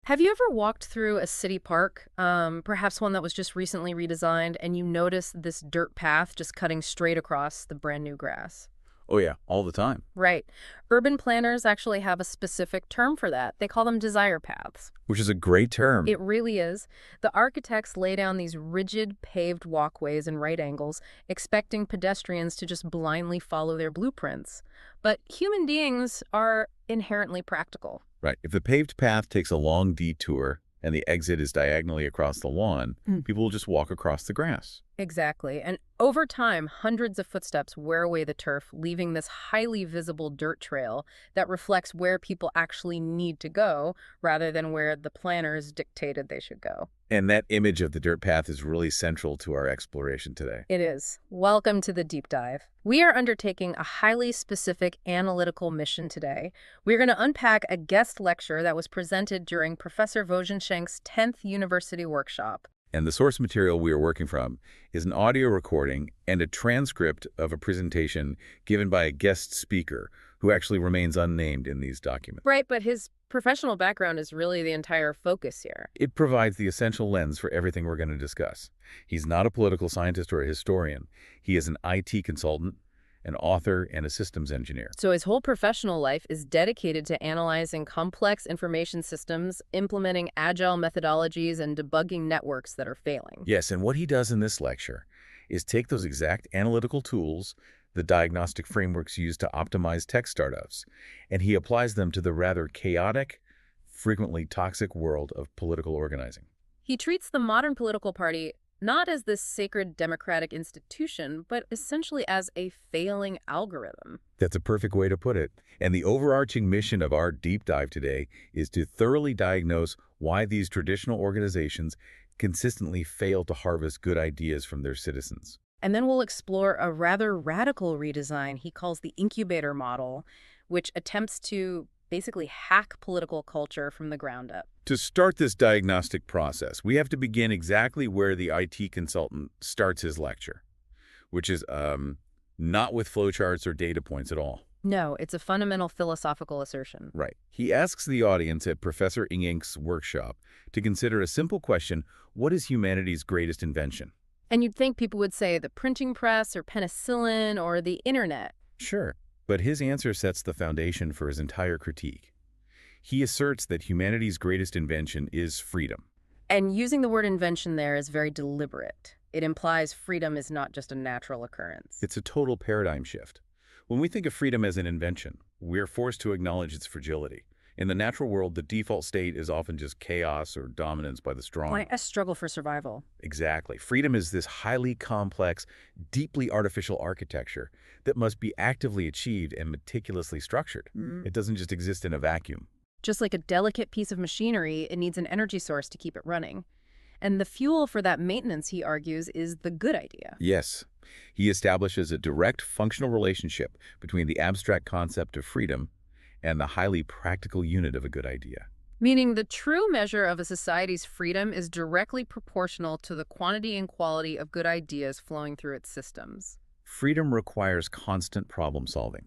Have you ever walked through a city park, perhaps one that was just recently redesigned, and you notice this dirt path just cutting straight across the brand new grass? Oh yeah, all the time. Right. Urban planners actually have a specific term for that. They call them desire paths. Which is a great term. It really is. The architects lay down these rigid paved walkways and right angles, expecting pedestrians to just blindly follow their blueprints. But human beings are inherently practical. Right. If the paved path takes a long detour and the exit is diagonally across the lawn, people will just walk across the grass. Exactly. And over time, hundreds of footsteps wear away the turf, leaving this highly visible dirt trail that reflects where people actually need to go rather than where the planners dictated they should go. And that image of the dirt path is really central to our exploration today. It is. Welcome to the deep dive. We are undertaking a highly specific analytical mission today. We're going to unpack a guest lecture that was presented during Professor Vojenshenk's 10th university workshop. And the source material we are working from is an audio recording and a transcript of a presentation given by a guest speaker who actually remains unnamed in these documents. Right, but his professional background is really the entire focus here. It provides the essential lens for everything we're going to discuss. He's not a political scientist or a historian. He is an IT consultant, an author, and a systems engineer. So his whole professional life is dedicated to analyzing complex information systems, implementing agile methodologies, and debugging networks that are failing. Yes, and what he does in this lecture is take those exact analytical tools, the diagnostic frameworks used to optimize tech startups, and he applies them to the rather chaotic, frequently toxic world of political organizing. He treats the modern political party not as this sacred democratic institution, but essentially as a failing algorithm. That's a perfect way to put it. And the overarching mission of our deep dive today is to thoroughly diagnose why these traditional organizations consistently fail to harvest good ideas from their citizens. And then we'll explore a rather radical redesign he calls the incubator model, which attempts to basically hack political culture from the ground up. To start this diagnostic process, we have to begin exactly where the IT consultant starts his lecture, which is not with flowcharts or data points at all. No, it's a fundamental philosophical assertion. Right. He asks the audience at Professor Ingenk's workshop to consider a simple question: what is humanity's greatest invention? And you'd think people would say the printing press or penicillin or the internet. Sure. But his answer sets the foundation for his entire critique. He asserts that humanity's greatest invention is freedom. And using the word invention there is very deliberate. It implies freedom is not just a natural occurrence. It's a total paradigm shift. When we think of freedom as an invention, we're forced to acknowledge its fragility. In the natural world, the default state is often just chaos or dominance by the strong. Like a struggle for survival. Exactly. Freedom is this highly complex, deeply artificial architecture that must be actively achieved and meticulously structured. It doesn't just exist in a vacuum. Just like a delicate piece of machinery, it needs an energy source to keep it running. And the fuel for that maintenance, he argues, is the good idea. Yes. He establishes a direct functional relationship between the abstract concept of freedom and the highly practical unit of a good idea. Meaning the true measure of a society's freedom is directly proportional to the quantity and quality of good ideas flowing through its systems. Freedom requires constant problem solving.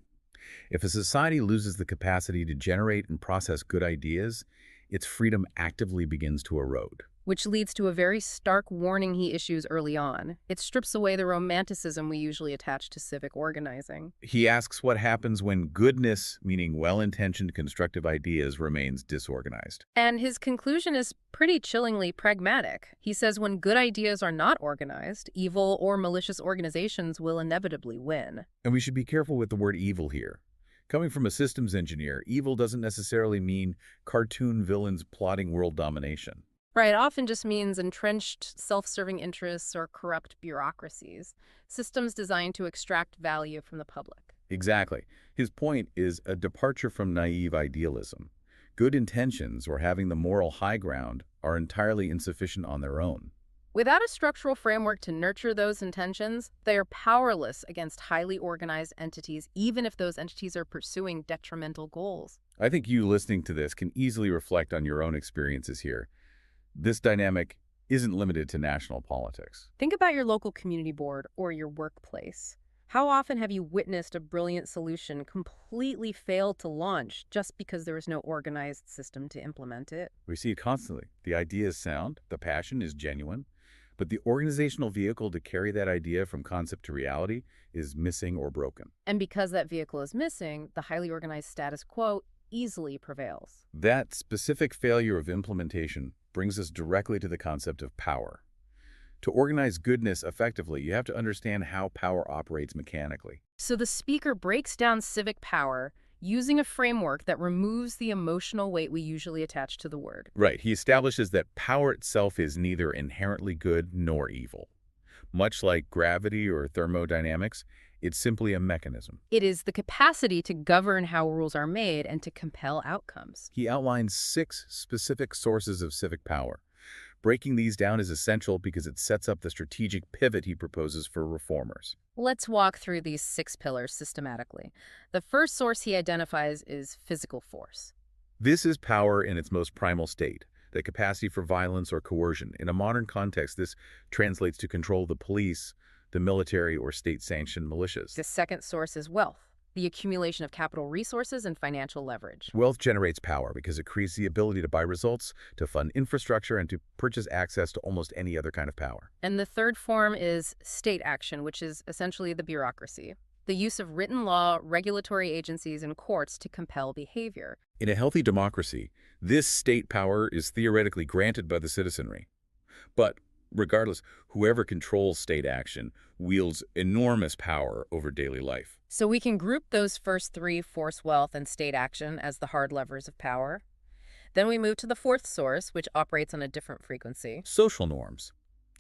If a society loses the capacity to generate and process good ideas, its freedom actively begins to erode. Which leads to a very stark warning he issues early on. It strips away the romanticism we usually attach to civic organizing. He asks what happens when goodness, meaning well-intentioned constructive ideas, remains disorganized. And his conclusion is pretty chillingly pragmatic. He says when good ideas are not organized, evil or malicious organizations will inevitably win. And we should be careful with the word evil here. Coming from a systems engineer, evil doesn't necessarily mean cartoon villains plotting world domination. Right, often just means entrenched self-serving interests or corrupt bureaucracies, systems designed to extract value from the public. Exactly. His point is a departure from naive idealism. Good intentions, or having the moral high ground, are entirely insufficient on their own. Without a structural framework to nurture those intentions, they are powerless against highly organized entities, even if those entities are pursuing detrimental goals. I think you listening to this can easily reflect on your own experiences here. This dynamic isn't limited to national politics. Think about your local community board or your workplace. How often have you witnessed a brilliant solution completely fail to launch just because there was no organized system to implement it? We see it constantly. The idea is sound, the passion is genuine, but the organizational vehicle to carry that idea from concept to reality is missing or broken. And because that vehicle is missing, the highly organized status quo easily prevails. That specific failure of implementation brings us directly to the concept of power. To organize goodness effectively, you have to understand how power operates mechanically. So the speaker breaks down civic power using a framework that removes the emotional weight we usually attach to the word. Right, he establishes that power itself is neither inherently good nor evil. Much like gravity or thermodynamics, it's simply a mechanism. It is the capacity to govern how rules are made and to compel outcomes. He outlines 6 specific sources of civic power. Breaking these down is essential because it sets up the strategic pivot he proposes for reformers. Let's walk through these 6 pillars systematically. The first source he identifies is physical force. This is power in its most primal state, the capacity for violence or coercion. In a modern context, this translates to control of the police, the military, or state-sanctioned militias. The second source is wealth, the accumulation of capital resources and financial leverage. Wealth generates power because it creates the ability to buy results, to fund infrastructure, and to purchase access to almost any other kind of power. And the third form is state action, which is essentially the bureaucracy, the use of written law, regulatory agencies, and courts to compel behavior. In a healthy democracy, this state power is theoretically granted by the citizenry. But regardless, whoever controls state action wields enormous power over daily life. So we can group those first 3, force, wealth, and state action, as the hard levers of power. Then we move to the fourth source, which operates on a different frequency. Social norms.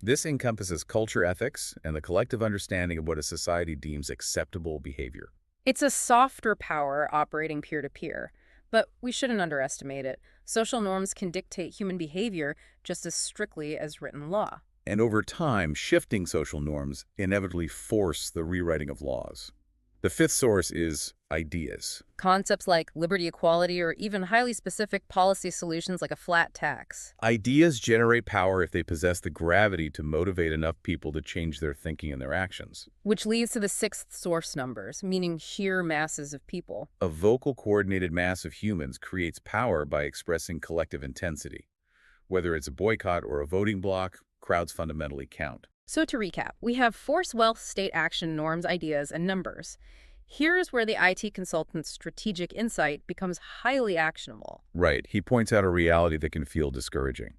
This encompasses culture ethics and the collective understanding of what a society deems acceptable behavior. It's a softer power operating peer-to-peer, but we shouldn't underestimate it. Social norms can dictate human behavior just as strictly as written law. And over time, shifting social norms inevitably force the rewriting of laws. The fifth source is ideas. Concepts like liberty, equality, or even highly specific policy solutions like a flat tax. Ideas generate power if they possess the gravity to motivate enough people to change their thinking and their actions. Which leads to the sixth source numbers, meaning sheer masses of people. A vocal, coordinated mass of humans creates power by expressing collective intensity. Whether it's a boycott or a voting bloc, crowds fundamentally count. So to recap, we have force, wealth, state action, norms, ideas, and numbers. Here's where the IT consultant's strategic insight becomes highly actionable. Right. He points out a reality that can feel discouraging.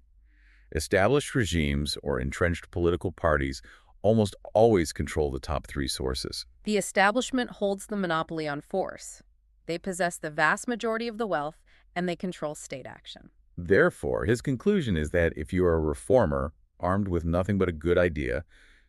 Established regimes or entrenched political parties almost always control the top 3 sources. The establishment holds the monopoly on force. They possess the vast majority of the wealth, and they control state action. Therefore, his conclusion is that if you are a reformer, armed with nothing but a good idea,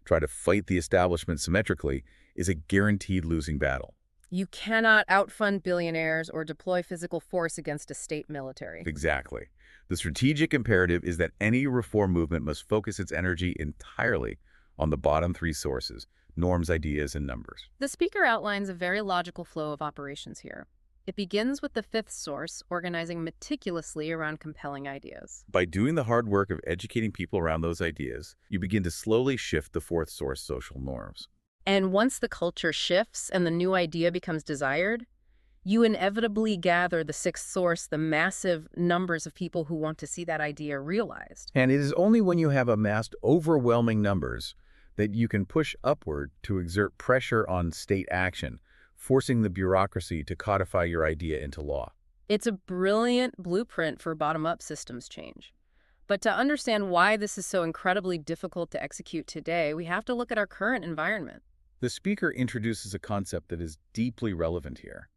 try to fight the establishment symmetrically, is a guaranteed losing battle. You cannot outfund billionaires or deploy physical force against a state military. Exactly. The strategic imperative is that any reform movement must focus its energy entirely on the bottom 3 sources: norms, ideas, and numbers. The speaker outlines a very logical flow of operations here. It begins with the fifth source, organizing meticulously around compelling ideas. By doing the hard work of educating people around those ideas, you begin to slowly shift the fourth source, social norms. And once the culture shifts and the new idea becomes desired, you inevitably gather the sixth source, the massive numbers of people who want to see that idea realized. And it is only when you have amassed overwhelming numbers that you can push upward to exert pressure on state action, forcing the bureaucracy to codify your idea into law. It's a brilliant blueprint for bottom-up systems change. But to understand why this is so incredibly difficult to execute today, we have to look at our current environment. The speaker introduces a concept that is deeply relevant here: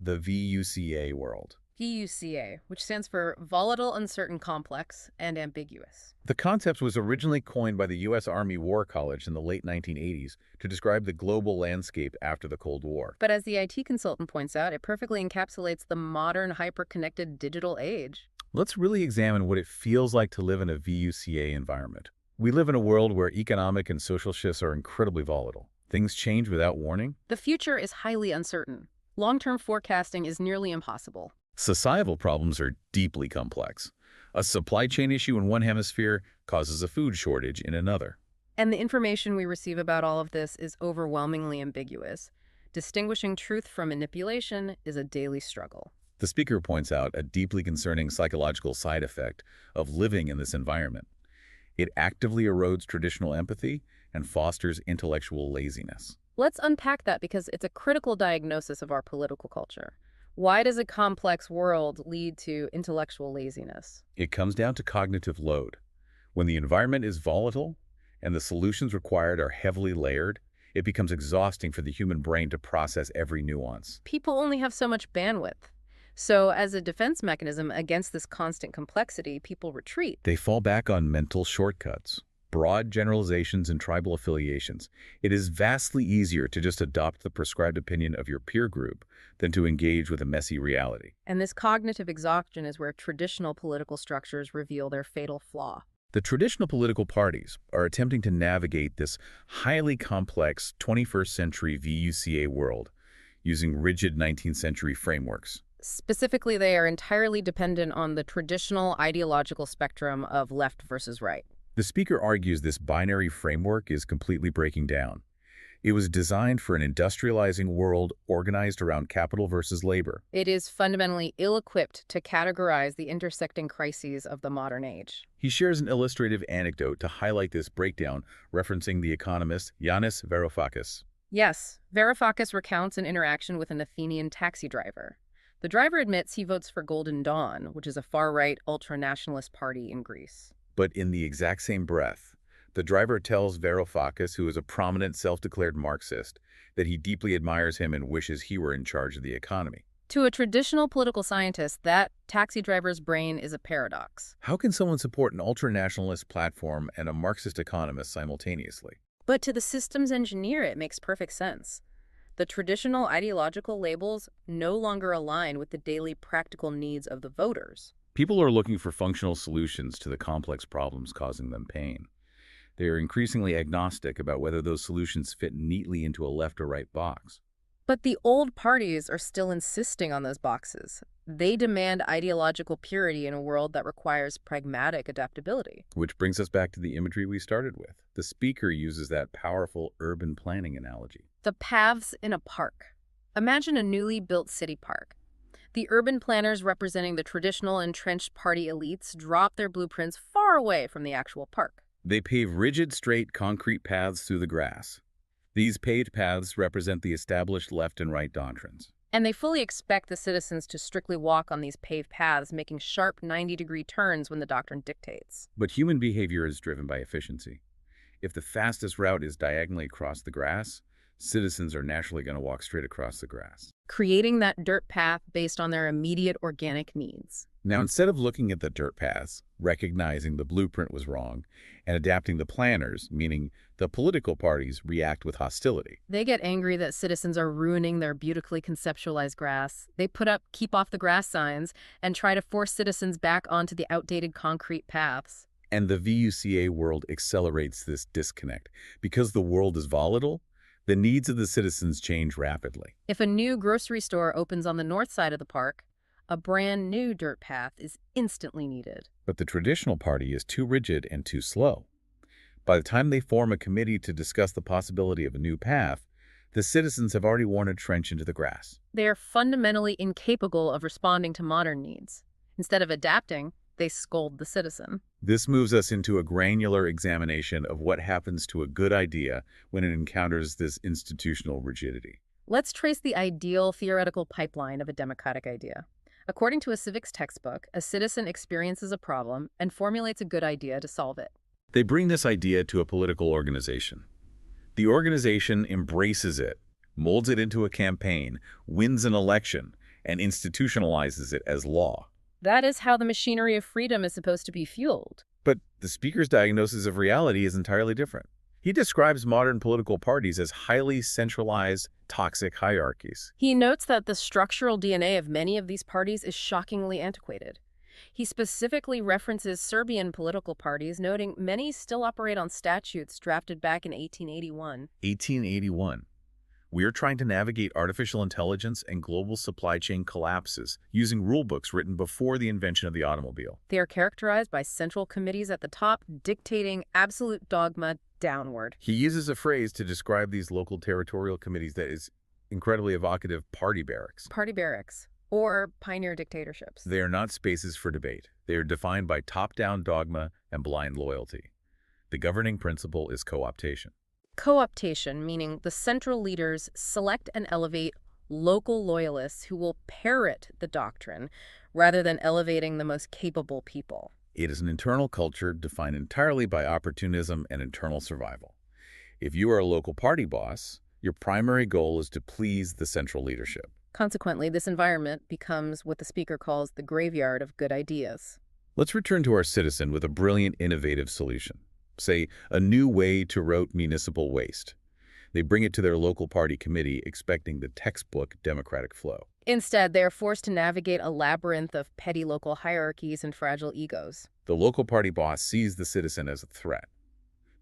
the VUCA world. VUCA, which stands for volatile, uncertain, complex, and ambiguous. The concept was originally coined by the U.S. Army War College in the late 1980s to describe the global landscape after the Cold War. But as the IT consultant points out, it perfectly encapsulates the modern, hyper-connected digital age. Let's really examine what it feels like to live in a VUCA environment. We live in a world where economic and social shifts are incredibly volatile. Things change without warning. The future is highly uncertain. Long-term forecasting is nearly impossible. Societal problems are deeply complex. A supply chain issue in one hemisphere causes a food shortage in another. And the information we receive about all of this is overwhelmingly ambiguous. Distinguishing truth from manipulation is a daily struggle. The speaker points out a deeply concerning psychological side effect of living in this environment. It actively erodes traditional empathy and fosters intellectual laziness. Let's unpack that because it's a critical diagnosis of our political culture. Why does a complex world lead to intellectual laziness? It comes down to cognitive load. When the environment is volatile and the solutions required are heavily layered, it becomes exhausting for the human brain to process every nuance. People only have so much bandwidth. So as a defense mechanism against this constant complexity, people retreat. They fall back on mental shortcuts, broad generalizations, and tribal affiliations. It is vastly easier to just adopt the prescribed opinion of your peer group than to engage with a messy reality. And this cognitive exhaustion is where traditional political structures reveal their fatal flaw. The traditional political parties are attempting to navigate this highly complex 21st century VUCA world using rigid 19th century frameworks. Specifically, they are entirely dependent on the traditional ideological spectrum of left versus right. The speaker argues this binary framework is completely breaking down. It was designed for an industrializing world organized around capital versus labor. It is fundamentally ill-equipped to categorize the intersecting crises of the modern age. He shares an illustrative anecdote to highlight this breakdown, referencing the economist Yanis Varoufakis. Yes, Varoufakis recounts an interaction with an Athenian taxi driver. The driver admits he votes for Golden Dawn, which is a far-right ultra-nationalist party in Greece. But in the exact same breath, the driver tells Varoufakis, who is a prominent self-declared Marxist, that he deeply admires him and wishes he were in charge of the economy. To a traditional political scientist, that taxi driver's brain is a paradox. How can someone support an ultra-nationalist platform and a Marxist economist simultaneously? But to the systems engineer, it makes perfect sense. The traditional ideological labels no longer align with the daily practical needs of the voters. People are looking for functional solutions to the complex problems causing them pain. They are increasingly agnostic about whether those solutions fit neatly into a left or right box. But the old parties are still insisting on those boxes. They demand ideological purity in a world that requires pragmatic adaptability. Which brings us back to the imagery we started with. The speaker uses that powerful urban planning analogy. The paths in a park. Imagine a newly built city park. The urban planners representing the traditional entrenched party elites drop their blueprints far away from the actual park. They pave rigid, straight, concrete paths through the grass. These paved paths represent the established left and right doctrines. And they fully expect the citizens to strictly walk on these paved paths, making sharp 90-degree turns when the doctrine dictates. But human behavior is driven by efficiency. If the fastest route is diagonally across the grass, citizens are naturally going to walk straight across the grass, creating that dirt path based on their immediate organic needs. Now, instead of looking at the dirt paths, recognizing the blueprint was wrong, and adapting the planners, meaning the political parties, react with hostility. They get angry that citizens are ruining their beautifully conceptualized grass. They put up "keep off the grass" signs and try to force citizens back onto the outdated concrete paths. And the VUCA world accelerates this disconnect. Because the world is volatile, the needs of the citizens change rapidly. If a new grocery store opens on the north side of the park, a brand new dirt path is instantly needed. But the traditional party is too rigid and too slow. By the time they form a committee to discuss the possibility of a new path, the citizens have already worn a trench into the grass. They are fundamentally incapable of responding to modern needs. Instead of adapting, they scold the citizen. This moves us into a granular examination of what happens to a good idea when it encounters this institutional rigidity. Let's trace the ideal theoretical pipeline of a democratic idea. According to a civics textbook, a citizen experiences a problem and formulates a good idea to solve it. They bring this idea to a political organization. The organization embraces it, molds it into a campaign, wins an election, and institutionalizes it as law. That is how the machinery of freedom is supposed to be fueled. But the speaker's diagnosis of reality is entirely different. He describes modern political parties as highly centralized, toxic hierarchies. He notes that the structural DNA of many of these parties is shockingly antiquated. He specifically references Serbian political parties, noting many still operate on statutes drafted back in 1881. 1881. We are trying to navigate artificial intelligence and global supply chain collapses using rulebooks written before the invention of the automobile. They are characterized by central committees at the top dictating absolute dogma downward. He uses a phrase to describe these local territorial committees that is incredibly evocative: party barracks. Party barracks, or pioneer dictatorships. They are not spaces for debate. They are defined by top-down dogma and blind loyalty. The governing principle is co-optation. Co-optation, meaning the central leaders select and elevate local loyalists who will parrot the doctrine rather than elevating the most capable people. It is an internal culture defined entirely by opportunism and internal survival. If you are a local party boss, your primary goal is to please the central leadership. Consequently, this environment becomes what the speaker calls the graveyard of good ideas. Let's return to our citizen with a brilliant, innovative solution. Say, a new way to route municipal waste. They bring it to their local party committee expecting the textbook democratic flow. Instead, they are forced to navigate a labyrinth of petty local hierarchies and fragile egos. The local party boss sees the citizen as a threat.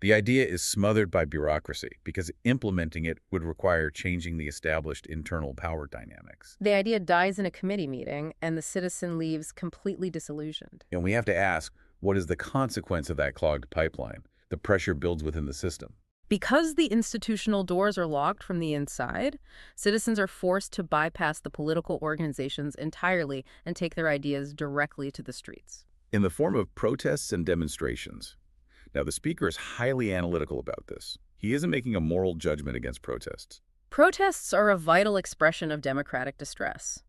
The idea is smothered by bureaucracy because implementing it would require changing the established internal power dynamics. The idea dies in a committee meeting, and the citizen leaves completely disillusioned. And we have to ask, what is the consequence of that clogged pipeline? The pressure builds within the system. Because the institutional doors are locked from the inside, citizens are forced to bypass the political organizations entirely and take their ideas directly to the streets. In the form of protests and demonstrations. Now, the speaker is highly analytical about this. He isn't making a moral judgment against protests. Protests are a vital expression of democratic distress.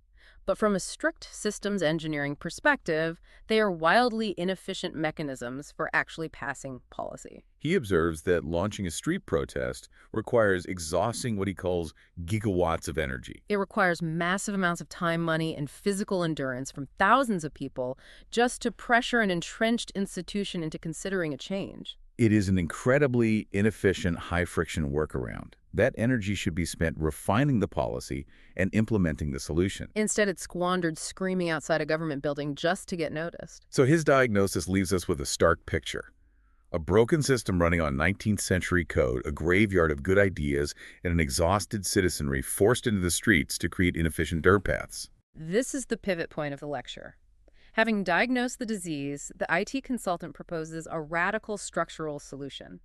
But from a strict systems engineering perspective, they are wildly inefficient mechanisms for actually passing policy. He observes that launching a street protest requires exhausting what he calls gigawatts of energy. It requires massive amounts of time, money, and physical endurance from thousands of people just to pressure an entrenched institution into considering a change. It is an incredibly inefficient, high-friction workaround. That energy should be spent refining the policy and implementing the solution. Instead, it's squandered screaming outside a government building just to get noticed. So his diagnosis leaves us with a stark picture. A broken system running on 19th century code, a graveyard of good ideas, and an exhausted citizenry forced into the streets to create inefficient dirt paths. This is the pivot point of the lecture. Having diagnosed the disease, the IT consultant proposes a radical structural solution,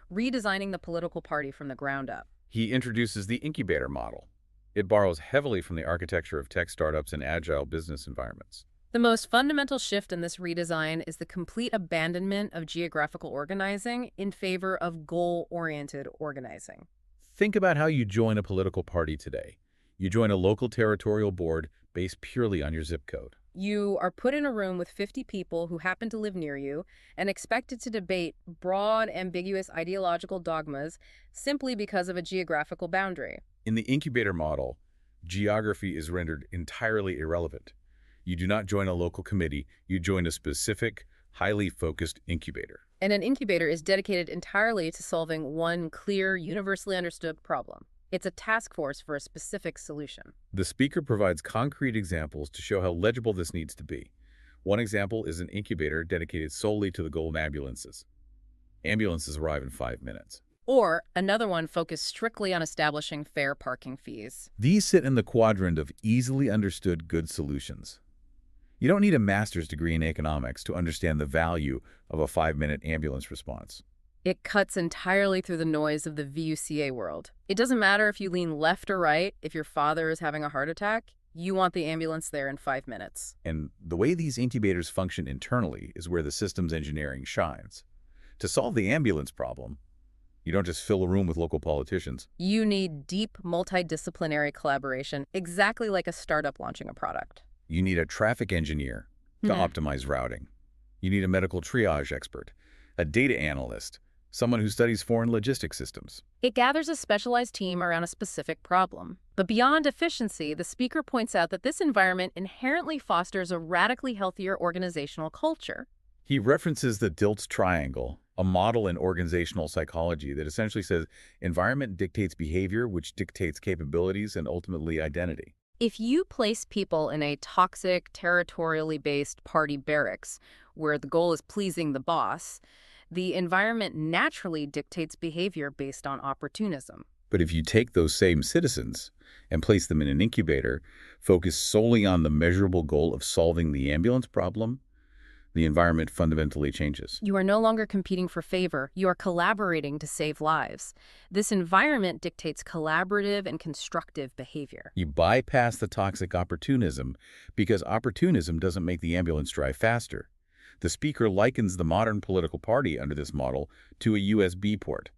redesigning the political party from the ground up. He introduces the incubator model. It borrows heavily from the architecture of tech startups and agile business environments. The most fundamental shift in this redesign is the complete abandonment of geographical organizing in favor of goal-oriented organizing. Think about how you join a political party today. You join a local territorial board based purely on your zip code. You are put in a room with 50 people who happen to live near you and expected to debate broad, ambiguous ideological dogmas simply because of a geographical boundary. In the incubator model, geography is rendered entirely irrelevant. You do not join a local committee, you join a specific, highly focused incubator. And an incubator is dedicated entirely to solving one clear, universally understood problem. It's a task force for a specific solution. The speaker provides concrete examples to show how legible this needs to be. One example is an incubator dedicated solely to the goal of ambulances. Ambulances arrive in 5 minutes. Or another one focused strictly on establishing fair parking fees. These sit in the quadrant of easily understood good solutions. You don't need a master's degree in economics to understand the value of a 5-minute ambulance response. It cuts entirely through the noise of the VUCA world. It doesn't matter if you lean left or right. If your father is having a heart attack, you want the ambulance there in 5 minutes. And the way these incubators function internally is where the systems engineering shines. To solve the ambulance problem, you don't just fill a room with local politicians. You need deep multidisciplinary collaboration, exactly like a startup launching a product. You need a traffic engineer to optimize routing. You need a medical triage expert, a data analyst, someone who studies foreign logistics systems. It gathers a specialized team around a specific problem. But beyond efficiency, the speaker points out that this environment inherently fosters a radically healthier organizational culture. He references the Dilts triangle, a model in organizational psychology that essentially says environment dictates behavior, which dictates capabilities and ultimately identity. If you place people in a toxic, territorially based party barracks, where the goal is pleasing the boss, the environment naturally dictates behavior based on opportunism. But if you take those same citizens and place them in an incubator, focus solely on the measurable goal of solving the ambulance problem, the environment fundamentally changes. You are no longer competing for favor. You are collaborating to save lives. This environment dictates collaborative and constructive behavior. You bypass the toxic opportunism because opportunism doesn't make the ambulance drive faster. The speaker likens the modern political party under this model to a USB port.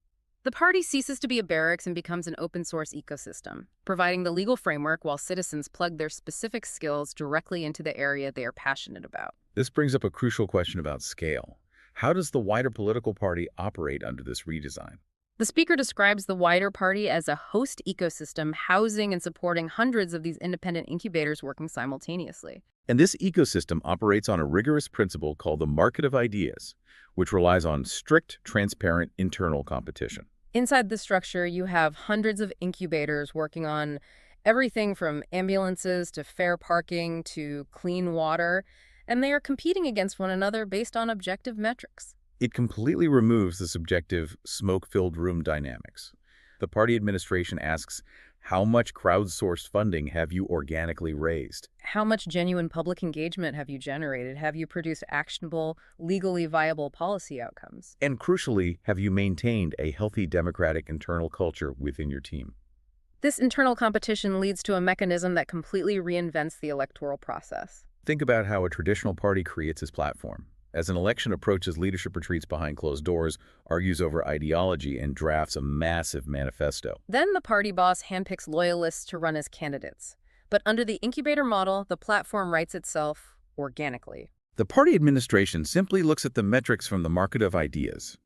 The party ceases to be a barracks and becomes an open-source ecosystem, providing the legal framework while citizens plug their specific skills directly into the area they are passionate about. This brings up a crucial question about scale. How does the wider political party operate under this redesign? The speaker describes the wider party as a host ecosystem housing and supporting hundreds of these independent incubators working simultaneously. And this ecosystem operates on a rigorous principle called the market of ideas, which relies on strict, transparent internal competition. Inside the structure, you have hundreds of incubators working on everything from ambulances to fair parking to clean water, and they are competing against one another based on objective metrics. It completely removes the subjective, smoke-filled room dynamics. The party administration asks, how much crowdsourced funding have you organically raised? How much genuine public engagement have you generated? Have you produced actionable, legally viable policy outcomes? And crucially, have you maintained a healthy democratic internal culture within your team? This internal competition leads to a mechanism that completely reinvents the electoral process. Think about how a traditional party creates its platform. As an election approaches, leadership retreats behind closed doors, argues over ideology, and drafts a massive manifesto. Then the party boss handpicks loyalists to run as candidates. But under the incubator model, the platform writes itself organically. The party administration simply looks at the metrics from the market of ideas.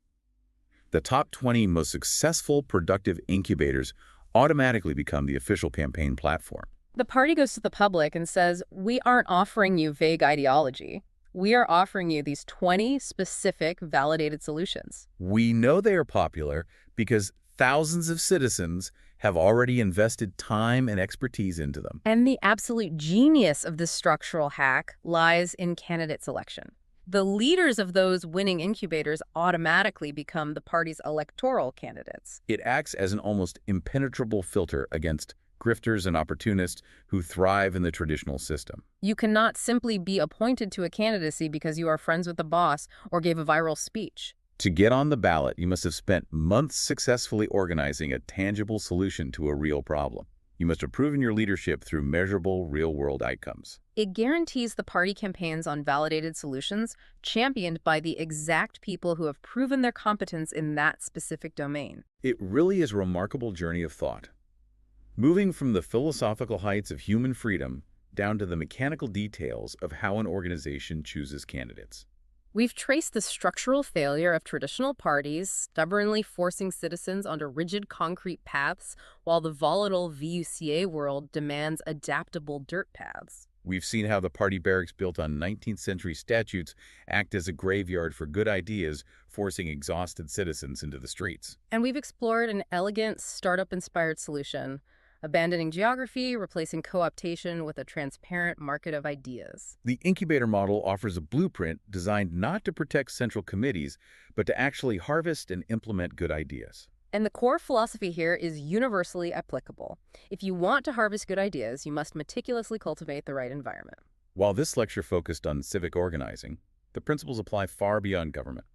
The top 20 most successful, productive incubators automatically become the official campaign platform. The party goes to the public and says, we aren't offering you vague ideology. We are offering you these 20 specific validated solutions. We know they are popular because thousands of citizens have already invested time and expertise into them. And the absolute genius of this structural hack lies in candidate selection. The leaders of those winning incubators automatically become the party's electoral candidates. It acts as an almost impenetrable filter against grifters and opportunists who thrive in the traditional system. You cannot simply be appointed to a candidacy because you are friends with the boss or gave a viral speech. To get on the ballot, you must have spent months successfully organizing a tangible solution to a real problem. You must have proven your leadership through measurable, real-world outcomes. It guarantees the party campaigns on validated solutions championed by the exact people who have proven their competence in that specific domain. It really is a remarkable journey of thought. Moving from the philosophical heights of human freedom down to the mechanical details of how an organization chooses candidates. We've traced the structural failure of traditional parties, stubbornly forcing citizens onto rigid concrete paths, while the volatile VUCA world demands adaptable dirt paths. We've seen how the party barracks built on 19th century statutes act as a graveyard for good ideas, forcing exhausted citizens into the streets. And we've explored an elegant, startup-inspired solution, abandoning geography, replacing co-optation with a transparent market of ideas. The incubator model offers a blueprint designed not to protect central committees, but to actually harvest and implement good ideas. And the core philosophy here is universally applicable. If you want to harvest good ideas, you must meticulously cultivate the right environment. While this lecture focused on civic organizing, the principles apply far beyond government.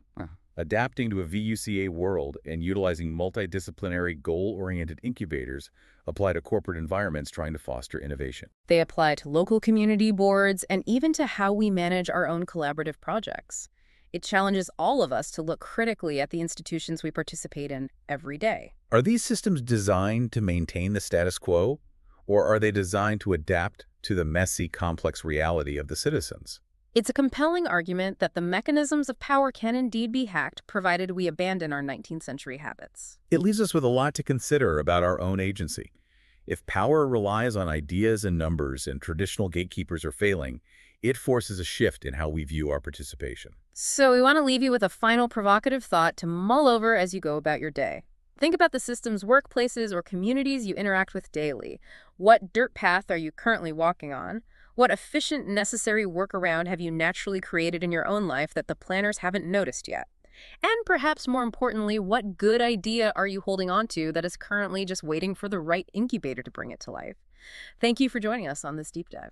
Adapting to a VUCA world and utilizing multidisciplinary, goal-oriented incubators apply to corporate environments trying to foster innovation. They apply to local community boards and even to how we manage our own collaborative projects. It challenges all of us to look critically at the institutions we participate in every day. Are these systems designed to maintain the status quo, or are they designed to adapt to the messy, complex reality of the citizens? It's a compelling argument that the mechanisms of power can indeed be hacked, provided we abandon our 19th century habits. It leaves us with a lot to consider about our own agency. If power relies on ideas and numbers and traditional gatekeepers are failing, it forces a shift in how we view our participation. So we want to leave you with a final provocative thought to mull over as you go about your day. Think about the systems, workplaces, or communities you interact with daily. What dirt path are you currently walking on? What efficient, necessary workaround have you naturally created in your own life that the planners haven't noticed yet? And perhaps more importantly, what good idea are you holding on to that is currently just waiting for the right incubator to bring it to life? Thank you for joining us on this deep dive.